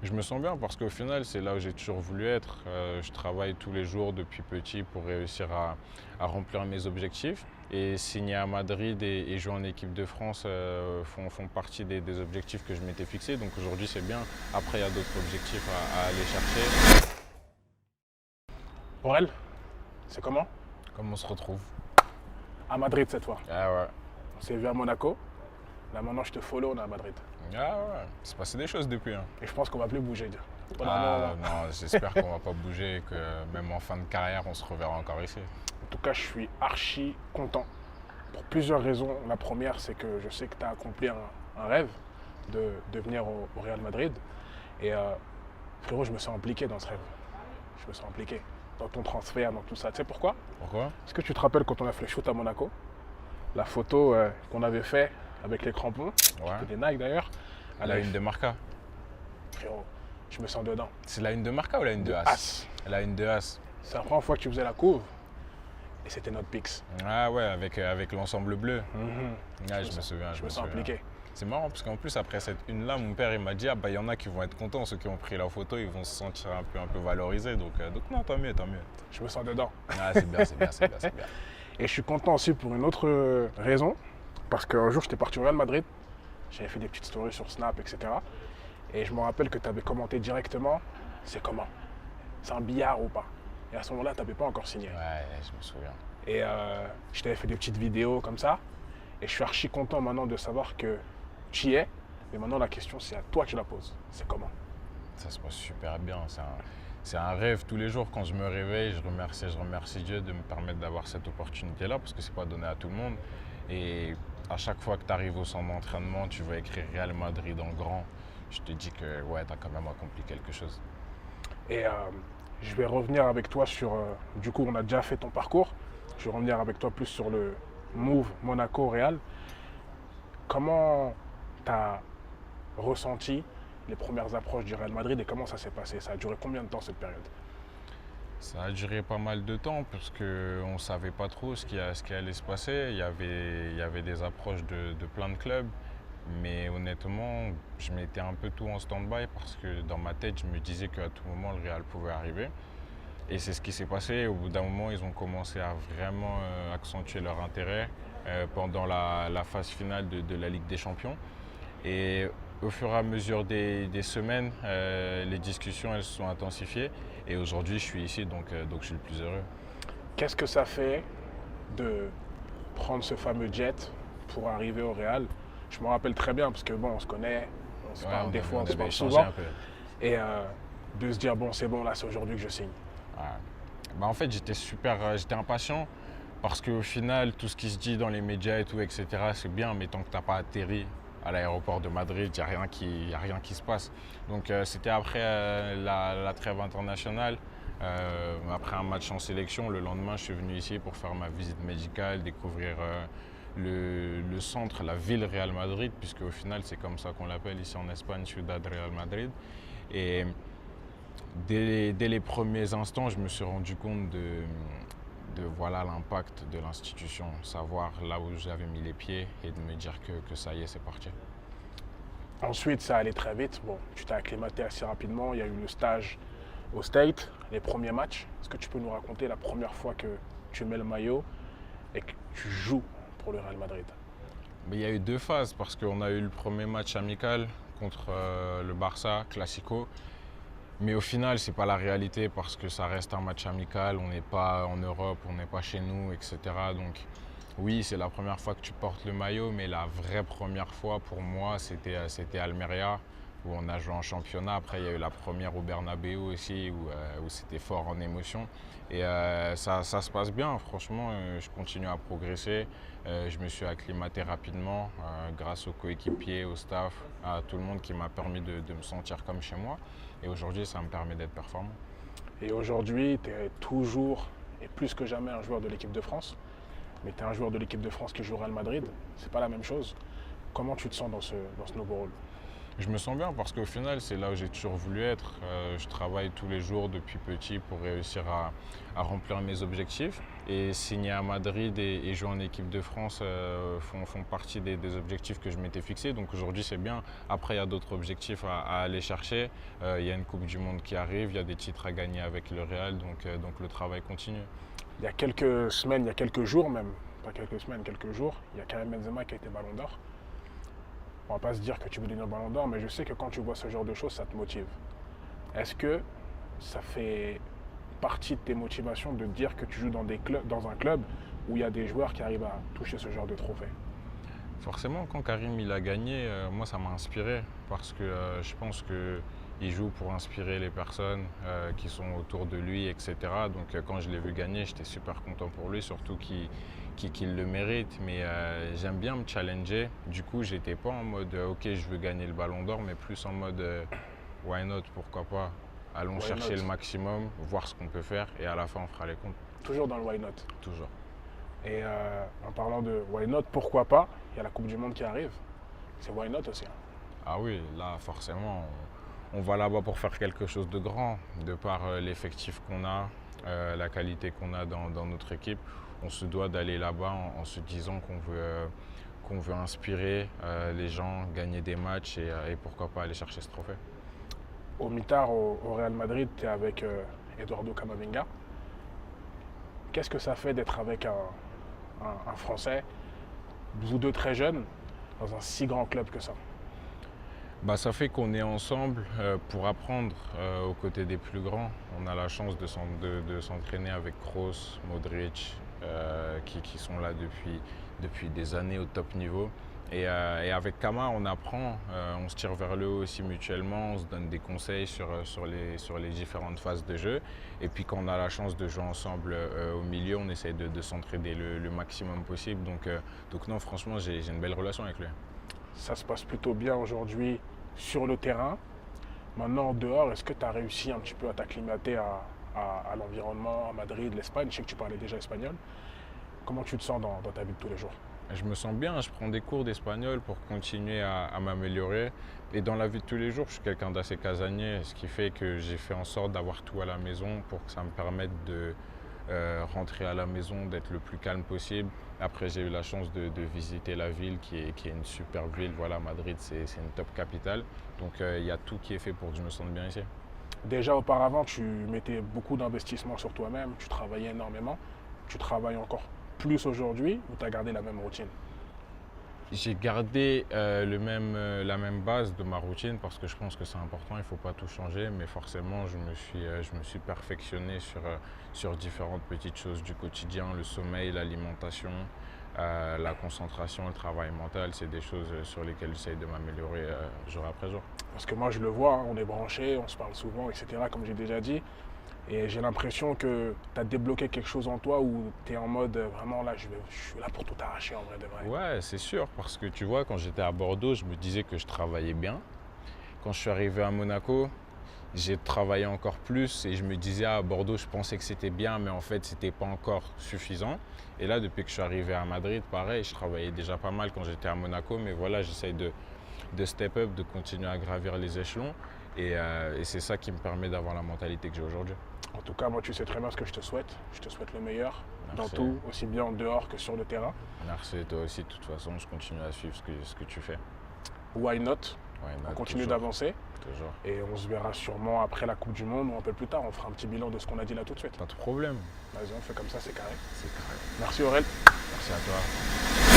Je me sens bien parce qu'au final, c'est là où j'ai toujours voulu être. Je travaille tous les jours depuis petit pour réussir à remplir mes objectifs. Et signer à Madrid et jouer en équipe de France font partie des objectifs que je m'étais fixés. Donc aujourd'hui, c'est bien. Après, il y a d'autres objectifs à aller chercher. Aurel, c'est comment? Comment on se retrouve? À Madrid cette fois. Ah ouais. On s'est vu à Monaco. Là maintenant je te follow, on est à Madrid. Ah ouais. Il s'est passé des choses depuis, hein. Et je pense qu'on va plus bouger. Ah non, j'espère qu'on va pas bouger et que même en fin de carrière, on se reverra encore ici. En tout cas, je suis archi content. Pour plusieurs raisons. La première, c'est que je sais que tu as accompli un rêve de venir au Real Madrid. Et frérot, je me sens impliqué dans ce rêve. Je me sens impliqué dans ton transfert, dans tout ça. Tu sais pourquoi? Pourquoi? Est-ce que tu te rappelles quand on a fait le shoot à Monaco? La photo qu'on avait fait avec les crampons, Ouais. des Nike d'ailleurs. La une de Marca. Frérot, je me sens dedans. C'est la une de Marca ou la une de As? As. La une de As. C'est la première fois que tu faisais la couve. Et c'était notre pix. Ah ouais, avec l'ensemble bleu. Ah, je me souviens. Je me sens impliqué. C'est marrant parce qu'en plus, après cette une-là, mon père il m'a dit, ah bah il y en a qui vont être contents, ceux qui ont pris la photo, ils vont se sentir un peu valorisés. Donc non, tant mieux, tant mieux. Je me sens dedans. Ah, c'est bien, c'est bien, c'est bien, c'est bien. Et je suis content aussi pour une autre raison. Parce qu'un jour, j'étais parti au Real Madrid. J'avais fait des petites stories sur Snap, etc. Et je me rappelle que tu avais commenté directement, c'est comment? C'est un billard ou pas? Et à ce moment-là, tu n'avais pas encore signé. Ouais, je me souviens. Et je t'avais fait des petites vidéos comme ça. Et je suis archi content maintenant de savoir que tu y es. Mais maintenant, la question, c'est à toi que je la pose. C'est comment? Ça se passe super bien. C'est un rêve tous les jours. Quand je me réveille, je remercie Dieu de me permettre d'avoir cette opportunité-là parce que c'est pas donné à tout le monde. Et à chaque fois que tu arrives au centre d'entraînement, tu vas écrire Real Madrid en grand. Je te dis que ouais, tu as quand même accompli quelque chose. Et je vais revenir avec toi sur. Du coup, on a déjà fait ton parcours. Je vais revenir avec toi plus sur le move Monaco-Real. Comment tu as ressenti les premières approches du Real Madrid et comment ça s'est passé? Ça a duré combien de temps cette période? Ça a duré pas mal de temps parce qu'on ne savait pas trop ce qui allait se passer. Il y avait des approches de plein de clubs. Mais honnêtement, je mettais un peu tout en stand-by parce que dans ma tête, je me disais qu'à tout moment, le Real pouvait arriver. Et c'est ce qui s'est passé. Au bout d'un moment, ils ont commencé à vraiment accentuer leur intérêt pendant la phase finale de la Ligue des Champions. Et au fur et à mesure des semaines, les discussions elles se sont intensifiées. Et aujourd'hui, je suis ici, donc je suis le plus heureux. Qu'est-ce que ça fait de prendre ce fameux jet pour arriver au Real? Je me rappelle très bien parce que bon, on se connaît, on se parle des fois, on se parle souvent. Et de se dire bon, c'est bon, là, c'est aujourd'hui que je signe. Ouais. Bah, en fait, j'étais impatient parce qu'au final, tout ce qui se dit dans les médias et tout, etc., c'est bien, mais tant que tu n'as pas atterri à l'aéroport de Madrid, il n'y a rien qui se passe. Donc c'était après la trêve internationale, après un match en sélection, le lendemain, je suis venu ici pour faire ma visite médicale, découvrir le centre, la ville Real Madrid, puisque au final, c'est comme ça qu'on l'appelle ici en Espagne, Ciudad Real Madrid. Et dès les premiers instants, je me suis rendu compte de voilà l'impact de l'institution, savoir là où j'avais mis les pieds et de me dire que ça y est, c'est parti. Ensuite, ça allait très vite. Bon, tu t'es acclimaté assez rapidement. Il y a eu le stage au State, les premiers matchs. Est-ce que tu peux nous raconter la première fois que tu mets le maillot et que tu joues pour le Real Madrid? Mais il y a eu deux phases parce qu'on a eu le premier match amical contre le Barça, Classico. Mais au final, ce n'est pas la réalité parce que ça reste un match amical, on n'est pas en Europe, on n'est pas chez nous, etc. Donc oui, c'est la première fois que tu portes le maillot, mais la vraie première fois pour moi, c'était Almeria, où on a joué en championnat. Après, il y a eu la première au Bernabéu aussi, où c'était fort en émotion. Et ça se passe bien, franchement, je continue à progresser. Je me suis acclimaté rapidement grâce aux coéquipiers, au staff, à tout le monde qui m'a permis de me sentir comme chez moi. Et aujourd'hui, ça me permet d'être performant. Et aujourd'hui, tu es toujours et plus que jamais un joueur de l'équipe de France. Mais tu es un joueur de l'équipe de France qui joue au Real Madrid. C'est pas la même chose. Comment tu te sens dans ce nouveau rôle? Je me sens bien parce qu'au final, c'est là où j'ai toujours voulu être. Je travaille tous les jours depuis petit pour réussir à remplir mes objectifs. Et signer à Madrid et jouer en équipe de France font partie des objectifs que je m'étais fixés. Donc aujourd'hui, c'est bien. Après, il y a d'autres objectifs à aller chercher. Il y a une Coupe du Monde qui arrive, il y a des titres à gagner avec le Real. Donc le travail continue. Il y a quelques semaines, il y a quelques jours même, pas quelques semaines, quelques jours, il y a Karim Benzema qui a été Ballon d'Or. On va pas se dire que tu veux devenir Ballon d'Or, mais je sais que quand tu vois ce genre de choses, ça te motive. Est-ce que ça fait partie de tes motivations de dire que tu joues dans un club où il y a des joueurs qui arrivent à toucher ce genre de trophée? Forcément, quand Karim il a gagné, moi ça m'a inspiré parce que je pense qu'il joue pour inspirer les personnes qui sont autour de lui, etc. Donc quand je l'ai vu gagner, j'étais super content pour lui, surtout qu'il le mérite. Mais j'aime bien me challenger. Du coup, j'étais pas en mode ok, je veux gagner le Ballon d'Or, mais plus en mode why not, pourquoi pas. Allons Why chercher not? le maximum, voir ce qu'on peut faire et à la fin on fera les comptes. Toujours dans le why not. Toujours. Et en parlant de why not, pourquoi pas, il y a la Coupe du Monde qui arrive. C'est why not aussi, hein. Ah oui, là forcément, on va là-bas pour faire quelque chose de grand, de par l'effectif qu'on a, la qualité qu'on a dans notre équipe. On se doit d'aller là-bas en se disant qu'on veut inspirer les gens, gagner des matchs et pourquoi pas aller chercher ce trophée. Au mitard, au Real Madrid, tu es avec Eduardo Camavinga. Qu'est-ce que ça fait d'être avec un Français, vous deux très jeunes, dans un si grand club que ça? Bah, ça fait qu'on est ensemble pour apprendre aux côtés des plus grands. On a la chance de s'entraîner avec Kroos, Modric, qui sont là depuis des années au top niveau. Et avec Kama, on apprend, on se tire vers le haut aussi mutuellement, on se donne des conseils sur les différentes phases de jeu. Et puis quand on a la chance de jouer ensemble au milieu, on essaie de s'entraider le maximum possible. Donc non, franchement, j'ai une belle relation avec lui. Ça se passe plutôt bien aujourd'hui sur le terrain. Maintenant, en dehors, est-ce que tu as réussi un petit peu à t'acclimater à l'environnement, à Madrid, l'Espagne? Je sais que tu parlais déjà espagnol. Comment tu te sens dans ta vie de tous les jours? Je me sens bien, je prends des cours d'espagnol pour continuer à m'améliorer. Et dans la vie de tous les jours, je suis quelqu'un d'assez casanier, ce qui fait que j'ai fait en sorte d'avoir tout à la maison pour que ça me permette de rentrer à la maison, d'être le plus calme possible. Après, j'ai eu la chance de visiter la ville qui est une super ville. Voilà, Madrid, c'est une top capitale. Donc, il y a tout qui est fait pour que je me sente bien ici. Déjà auparavant, tu mettais beaucoup d'investissement sur toi-même, tu travaillais énormément. Tu travailles encore plus aujourd'hui ou tu as gardé la même routine? J'ai gardé la même base de ma routine parce que je pense que c'est important, il ne faut pas tout changer, mais forcément je me suis perfectionné sur différentes petites choses du quotidien, le sommeil, l'alimentation, la concentration, le travail mental, c'est des choses sur lesquelles j'essaie de m'améliorer jour après jour. Parce que moi je le vois, hein, on est branchés, on se parle souvent, etc. comme j'ai déjà dit. Et j'ai l'impression que tu as débloqué quelque chose en toi où tu es en mode vraiment là, je suis là pour tout arracher en vrai de vrai. Ouais, c'est sûr, parce que tu vois, quand j'étais à Bordeaux, je me disais que je travaillais bien. Quand je suis arrivé à Monaco, j'ai travaillé encore plus et je me disais à Bordeaux, je pensais que c'était bien, mais en fait, c'était pas encore suffisant. Et là, depuis que je suis arrivé à Madrid, pareil, je travaillais déjà pas mal quand j'étais à Monaco, mais voilà, j'essaye de step up, de continuer à gravir les échelons. Et c'est ça qui me permet d'avoir la mentalité que j'ai aujourd'hui. En tout cas, moi tu sais très bien ce que je te souhaite. Je te souhaite le meilleur dans Merci. tout, aussi bien en dehors que sur le terrain. Merci, toi aussi, de toute façon, je continue à suivre ce que tu fais. Why not? Ouais, On continue toujours, d'avancer toujours. et on se verra sûrement après la Coupe du Monde ou un peu plus tard. On fera un petit bilan de ce qu'on a dit là tout de suite. Pas de problème, Vas-y, on fait comme ça, c'est carré. c'est carré. Merci Aurel. Merci à toi.